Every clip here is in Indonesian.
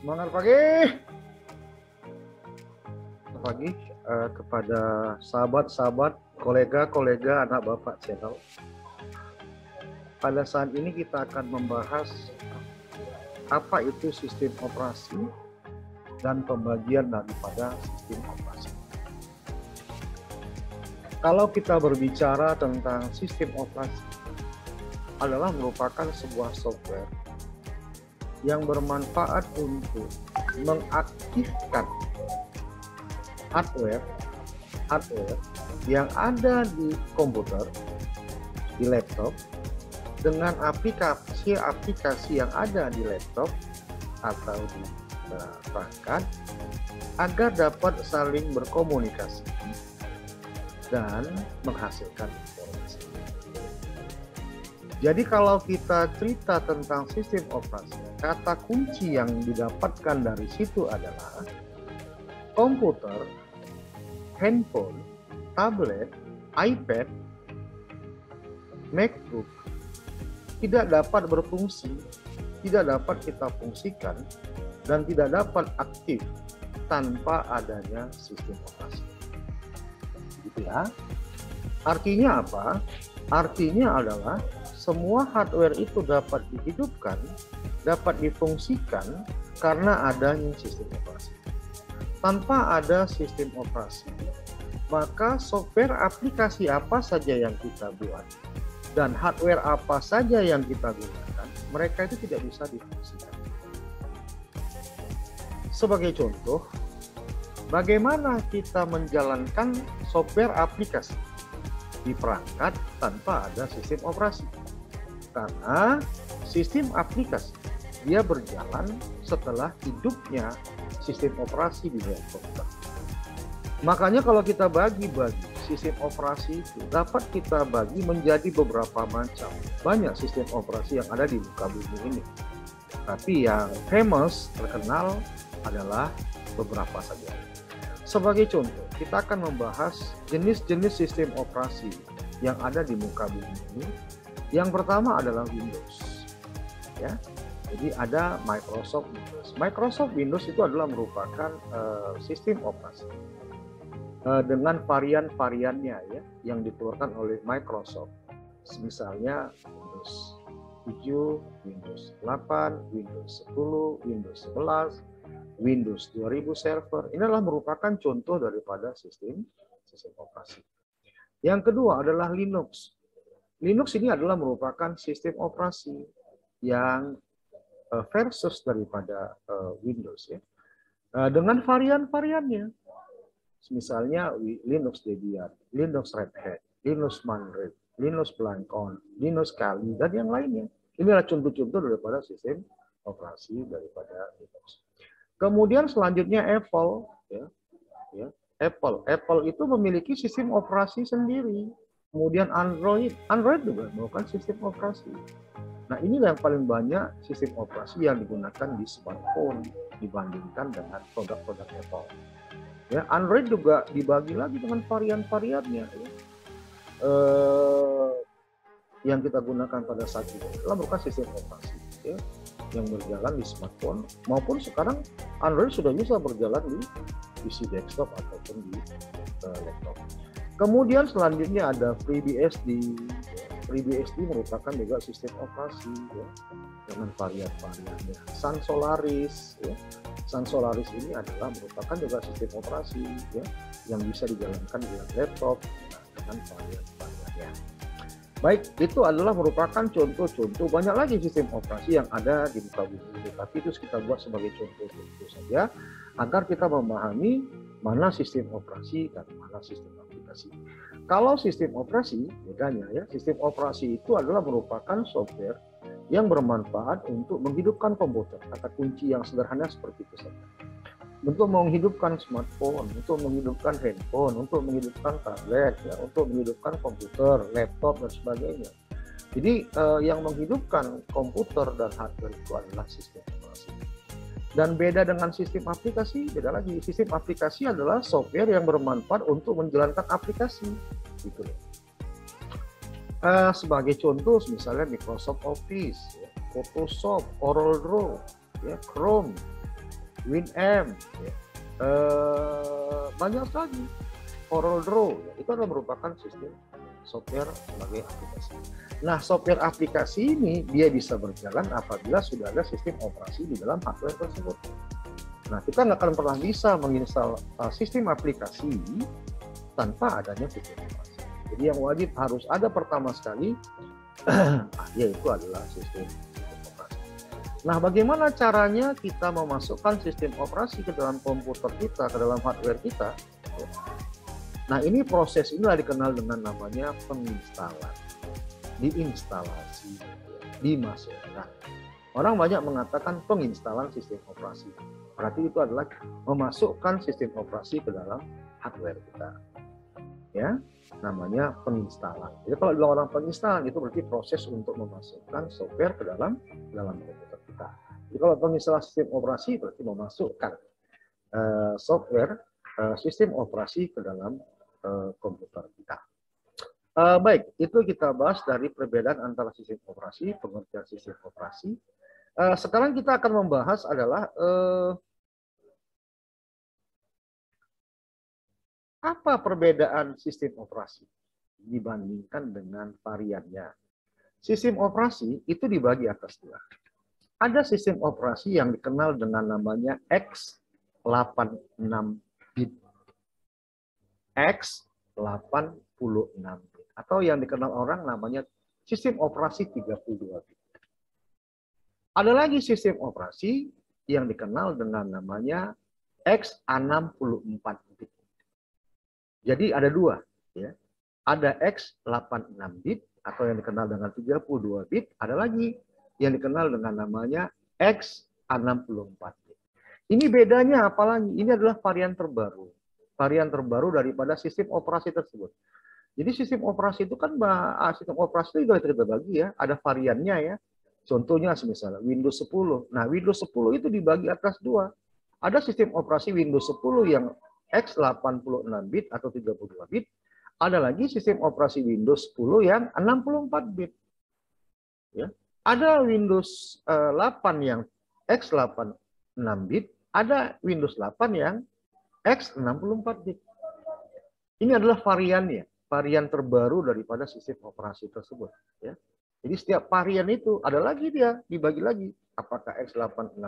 Semangat pagi. Pagi kepada sahabat-sahabat, kolega-kolega anak Bapak channel. Pada saat ini kita akan membahas apa itu sistem operasi dan pembagian daripada sistem operasi. Kalau kita berbicara tentang sistem operasi, adalah merupakan sebuah software yang bermanfaat untuk mengaktifkan hardware yang ada di komputer, di laptop, dengan aplikasi-aplikasi yang ada di laptop atau di perangkat, agar dapat saling berkomunikasi dan menghasilkan informasi. Jadi kalau kita cerita tentang sistem operasi, kata kunci yang didapatkan dari situ adalah komputer, handphone, tablet, iPad, MacBook tidak dapat berfungsi, tidak dapat kita fungsikan, dan tidak dapat aktif tanpa adanya sistem operasi. Gitu ya. Artinya apa? Artinya adalah semua hardware itu dapat dihidupkan, dapat difungsikan karena adanya sistem operasi. Tanpa ada sistem operasi, maka software aplikasi apa saja yang kita buat dan hardware apa saja yang kita gunakan, mereka itu tidak bisa difungsikan. Sebagai contoh, bagaimana kita menjalankan software aplikasi di perangkat tanpa ada sistem operasi? Karena sistem aplikasi dia berjalan setelah hidupnya sistem operasi di dalam komputer. Makanya kalau kita bagi-bagi sistem operasi itu dapat kita bagi menjadi beberapa macam. Banyak sistem operasi yang ada di muka bumi ini. Tapi yang famous, terkenal adalah beberapa saja. Sebagai contoh, kita akan membahas jenis-jenis sistem operasi yang ada di muka bumi ini. Yang pertama adalah Windows. Ya. Jadi ada Microsoft Windows. Microsoft Windows itu adalah merupakan sistem operasi dengan varian-variannya ya yang dikeluarkan oleh Microsoft. Misalnya Windows 7, Windows 8, Windows 10, Windows 11, Windows 2000 Server. Ini adalah merupakan contoh daripada sistem operasi. Yang kedua adalah Linux. Linux ini adalah merupakan sistem operasi yang versus daripada Windows ya, dengan varian-variannya, misalnya Linux Debian, Linux Red Hat, Linux Mint, Linux Blancon, Linux Kali, dan yang lainnya. Ini adalah contoh-contoh daripada sistem operasi daripada Linux. Kemudian selanjutnya Apple, Apple itu memiliki sistem operasi sendiri. Kemudian Android juga merupakan sistem operasi. Nah, inilah yang paling banyak sistem operasi yang digunakan di smartphone dibandingkan dengan produk-produk Apple. Ya, Android juga dibagi lagi dengan varian-variannya. Ya. Yang kita gunakan pada saat ini adalah merupakan sistem operasi ya, yang berjalan di smartphone maupun sekarang Android sudah bisa berjalan di PC desktop ataupun di laptop. Kemudian selanjutnya ada FreeBSD. FreeBSD merupakan juga sistem operasi ya, dengan varian-variannya. Sun Solaris, ya. Sun Solaris ini adalah merupakan juga sistem operasi ya, yang bisa dijalankan di laptop dengan varian-variannya. Baik, itu adalah merupakan contoh-contoh. Banyak lagi sistem operasi yang ada di muka bumi ini, tapi itu kita buat sebagai contoh-contoh saja agar kita memahami mana sistem operasi dan mana sistem aplikasi. Kalau sistem operasi, bedanya ya, sistem operasi itu adalah merupakan software yang bermanfaat untuk menghidupkan komputer. Kata kunci yang sederhana seperti itu saja. Untuk menghidupkan smartphone, untuk menghidupkan handphone, untuk menghidupkan tablet, ya, untuk menghidupkan komputer, laptop, dan sebagainya. Jadi yang menghidupkan komputer dan hardware itu adalah sistem operasi. Dan beda dengan sistem aplikasi, beda lagi. Sistem aplikasi adalah software yang bermanfaat untuk menjalankan aplikasi. Gitu. Sebagai contoh, misalnya Microsoft Office, ya, Photoshop, CorelDRAW, ya, Chrome, WinM, ya. Banyak lagi, CorelDRAW, ya. Itu adalah merupakan sistem software sebagai aplikasi. Nah, software aplikasi ini dia bisa berjalan apabila sudah ada sistem operasi di dalam hardware tersebut. Nah, kita nggak akan pernah bisa menginstal sistem aplikasi tanpa adanya sistem operasi. Jadi yang wajib harus ada pertama sekali, yaitu adalah sistem operasi. Nah, bagaimana caranya kita memasukkan sistem operasi ke dalam komputer kita, ke dalam hardware kita? Nah, ini proses inilah dikenal dengan namanya penginstalan, diinstalasi, dimasukkan. Orang banyak mengatakan penginstalan sistem operasi. Berarti itu adalah memasukkan sistem operasi ke dalam hardware kita. Ya, namanya penginstalan. Jadi kalau bilang orang penginstalan itu berarti proses untuk memasukkan software ke dalam komputer kita. Jadi kalau penginstalan sistem operasi berarti memasukkan software sistem operasi ke dalam komputer kita. Baik, itu kita bahas dari perbedaan antara sistem operasi, pengertian sistem operasi. Sekarang kita akan membahas adalah apa perbedaan sistem operasi dibandingkan dengan variannya. Sistem operasi itu dibagi atas dua. Ada sistem operasi yang dikenal dengan namanya x86 bit. X86 bit. Atau yang dikenal orang namanya sistem operasi 32 bit. Ada lagi sistem operasi yang dikenal dengan namanya X64 bit. Jadi ada dua. Ya. Ada X86 bit atau yang dikenal dengan 32 bit. Ada lagi yang dikenal dengan namanya X64 bit. Ini bedanya apalagi? Ini adalah varian terbaru. Varian terbaru daripada sistem operasi tersebut. Jadi sistem operasi itu kan sistem operasi itu sudah terbagi ya, ada variannya ya. Contohnya misalnya Windows 10. Nah, Windows 10 itu dibagi atas dua. Ada sistem operasi Windows 10 yang X86 bit atau 32 bit. Ada lagi sistem operasi Windows 10 yang 64 bit. Ya. Ada Windows 8 yang X86 bit, ada Windows 8 yang X64 bit. Ini adalah variannya, varian terbaru daripada sistem operasi tersebut. Ya. Jadi setiap varian itu ada lagi dia dibagi lagi, apakah X86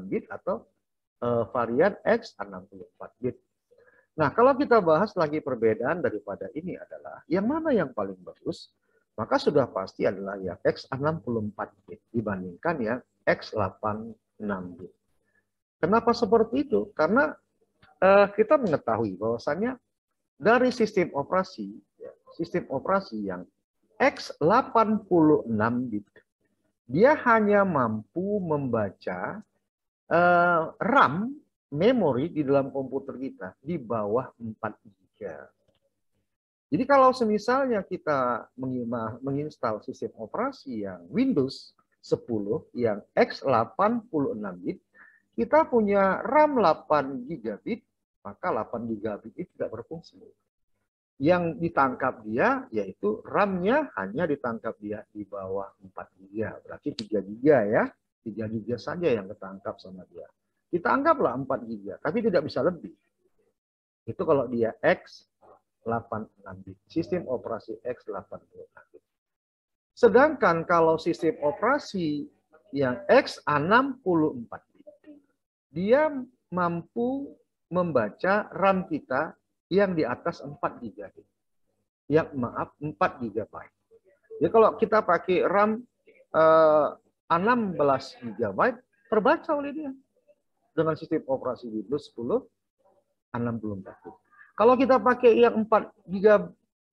bit atau varian X64 bit. Nah, kalau kita bahas lagi perbedaan daripada ini adalah yang mana yang paling bagus, maka sudah pasti adalah yang X64 bit dibandingkan yang X86 bit. Kenapa seperti itu? Karena kita mengetahui bahwasannya dari sistem operasi yang X86 bit, dia hanya mampu membaca RAM, memori di dalam komputer kita di bawah 4 GB. Jadi kalau semisalnya kita menginstal sistem operasi yang Windows 10 yang X86 bit, kita punya RAM 8 GB, maka 8 GB itu tidak berfungsi. Yang ditangkap dia yaitu RAM-nya hanya ditangkap dia di bawah 4 GB, berarti 3 GB ya. 3 GB saja yang ketangkap sama dia. Kita anggaplah 4 GB, tapi tidak bisa lebih. Itu kalau dia X86 bit, sistem operasi X86 bit. Sedangkan kalau sistem operasi yang X64 bit, dia mampu membaca RAM kita yang di atas 4 GB. Yang 4 GB. Jadi kalau kita pakai RAM 16 GB terbaca oleh dia dengan sistem operasi Windows 10 64 bit. Kalau kita pakai yang 4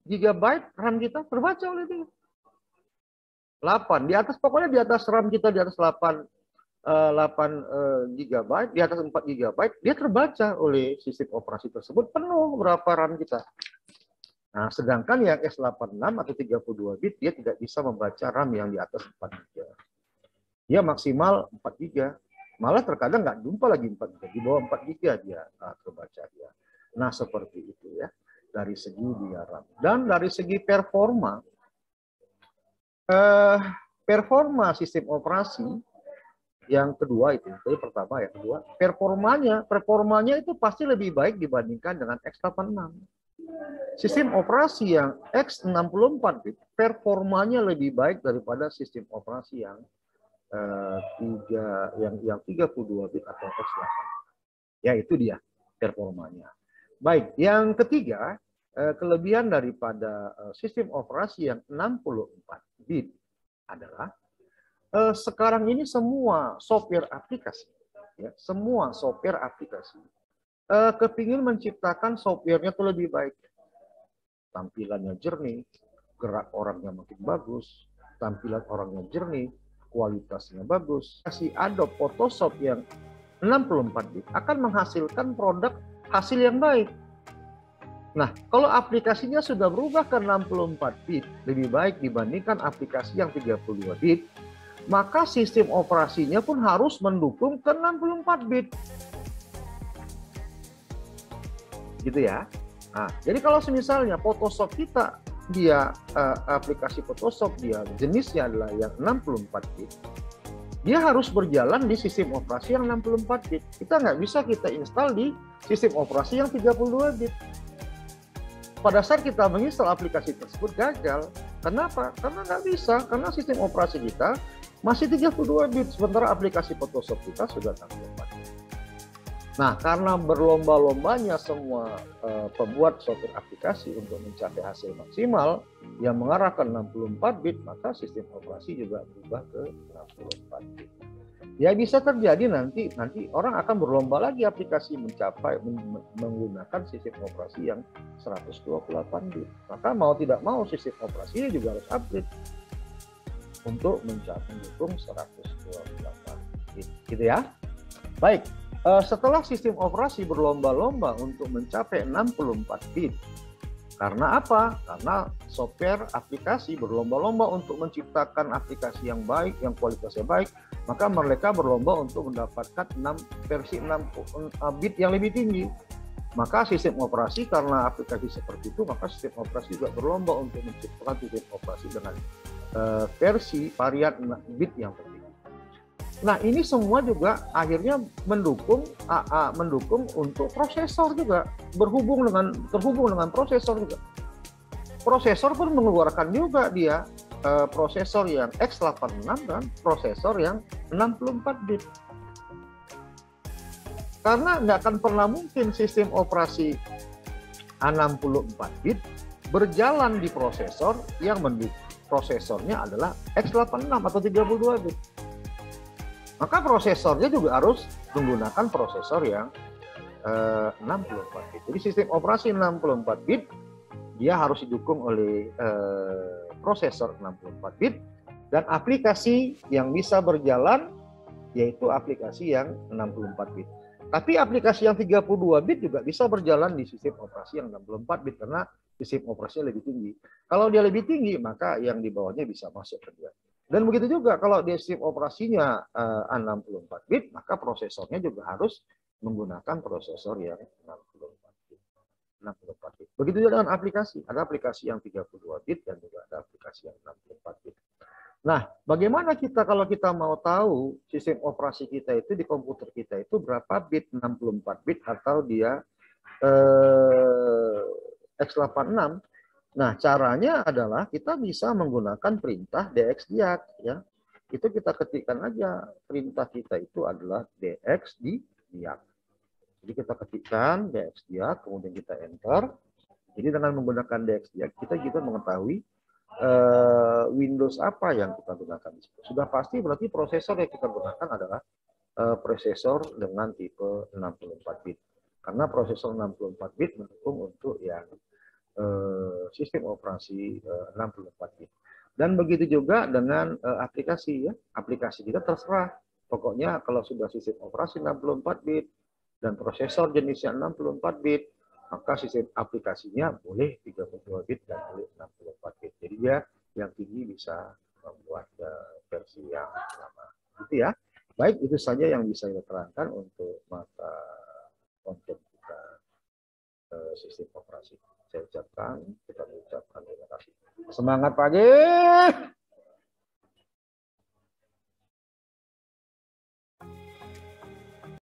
GB RAM kita terbaca oleh dia 8 di atas, pokoknya di atas RAM kita di atas 8 GB, di atas 4 GB dia terbaca oleh sistem operasi tersebut penuh berapa RAM kita. Nah, sedangkan yang X86 atau 32 bit dia tidak bisa membaca RAM yang di atas 4 GB. Dia maksimal 4 GB. Malah terkadang nggak jumpa lagi 4 GB. Di bawah 4 GB dia terbaca dia. Nah, seperti itu ya. Dari segi dia RAM. Dan dari segi performa, performa sistem operasi Yang kedua itu, jadi pertama, yang kedua, performanya itu pasti lebih baik dibandingkan dengan X86. Sistem operasi yang X64 bit performanya lebih baik daripada sistem operasi yang 32 bit atau X8. Ya, itu dia performanya. Baik, yang ketiga, kelebihan daripada sistem operasi yang 64 bit adalah sekarang ini semua software aplikasi, ya, semua software aplikasi kepingin menciptakan softwarenya itu lebih baik, tampilannya jernih, gerak orangnya makin bagus, tampilan orangnya jernih, kualitasnya bagus. Si Adobe Photoshop yang 64 bit akan menghasilkan produk hasil yang baik. Nah, kalau aplikasinya sudah berubah ke 64 bit lebih baik dibandingkan aplikasi yang 32 bit, maka sistem operasinya pun harus mendukung ke 64 bit. Gitu ya. Nah, jadi kalau misalnya Photoshop kita, dia aplikasi Photoshop dia jenisnya adalah yang 64 bit, dia harus berjalan di sistem operasi yang 64 bit. Kita nggak bisa kita install di sistem operasi yang 32 bit. Pada saat kita menginstal aplikasi tersebut gagal. Kenapa? Karena nggak bisa, karena sistem operasi kita masih 32 bit, sementara aplikasi Photoshop kita sudah 64 bit. Nah, karena berlomba-lombanya semua pembuat software aplikasi untuk mencapai hasil maksimal yang mengarah ke 64 bit, maka sistem operasi juga berubah ke 64 bit. Ya bisa terjadi nanti orang akan berlomba lagi aplikasi menggunakan sistem operasi yang 128 bit. Maka mau tidak mau sistem operasinya juga harus upgrade untuk mencapai mendukung 128 bit. Gitu ya. Baik. Setelah sistem operasi berlomba-lomba untuk mencapai 64 bit, karena apa? Karena software aplikasi berlomba-lomba untuk menciptakan aplikasi yang baik, yang kualitasnya baik, maka mereka berlomba untuk mendapatkan versi 6 bit yang lebih tinggi. Maka sistem operasi, karena aplikasi seperti itu, maka sistem operasi juga berlomba untuk menciptakan sistem operasi dengan versi varian bit yang tertinggi. Nah, ini semua juga akhirnya mendukung untuk prosesor juga, terhubung dengan prosesor juga. Prosesor pun mengeluarkan juga dia prosesor yang X86 dan prosesor yang 64 bit. Karena nggak akan pernah mungkin sistem operasi 64 bit berjalan di prosesor yang prosesornya adalah X86 atau 32 bit. Maka prosesornya juga harus menggunakan prosesor yang 64 bit. Jadi sistem operasi 64 bit dia harus didukung oleh prosesor 64 bit, dan aplikasi yang bisa berjalan yaitu aplikasi yang 64 bit. Tapi aplikasi yang 32 bit juga bisa berjalan di sistem operasi yang 64 bit karena sistem operasinya lebih tinggi. Kalau dia lebih tinggi, maka yang di bawahnya bisa masuk ke dia. Dan begitu juga kalau dia sistem operasinya 64 bit, maka prosesornya juga harus menggunakan prosesor yang 64 bit. Begitu juga dengan aplikasi. Ada aplikasi yang 32 bit dan juga ada aplikasi yang 64 bit. Nah, bagaimana kita kalau kita mau tahu sistem operasi kita itu di komputer kita itu berapa bit, 64 bit atau dia X86? Nah, caranya adalah kita bisa menggunakan perintah dxdiag ya. Itu kita ketikkan aja, perintah kita itu adalah dxdiag. Jadi kita ketikkan dxdiag, kemudian kita enter. Jadi dengan menggunakan dxdiag kita juga mengetahui Windows apa yang kita gunakan. Sudah pasti berarti prosesor yang kita gunakan adalah prosesor dengan tipe 64 bit. Karena prosesor 64 bit mendukung untuk yang sistem operasi 64 bit. Dan begitu juga dengan aplikasi ya. Aplikasi kita terserah. Pokoknya kalau sudah sistem operasi 64 bit dan prosesor jenisnya 64 bit, maka sistem aplikasinya boleh 32 bit dan boleh 64 bit. Jadi dia yang tinggi bisa membuat versi yang sama. Gitu ya. Baik, itu saja yang bisa saya terangkan untuk mata konten kita sistem operasi. Kita mengucapkan terima kasih. Semangat pagi.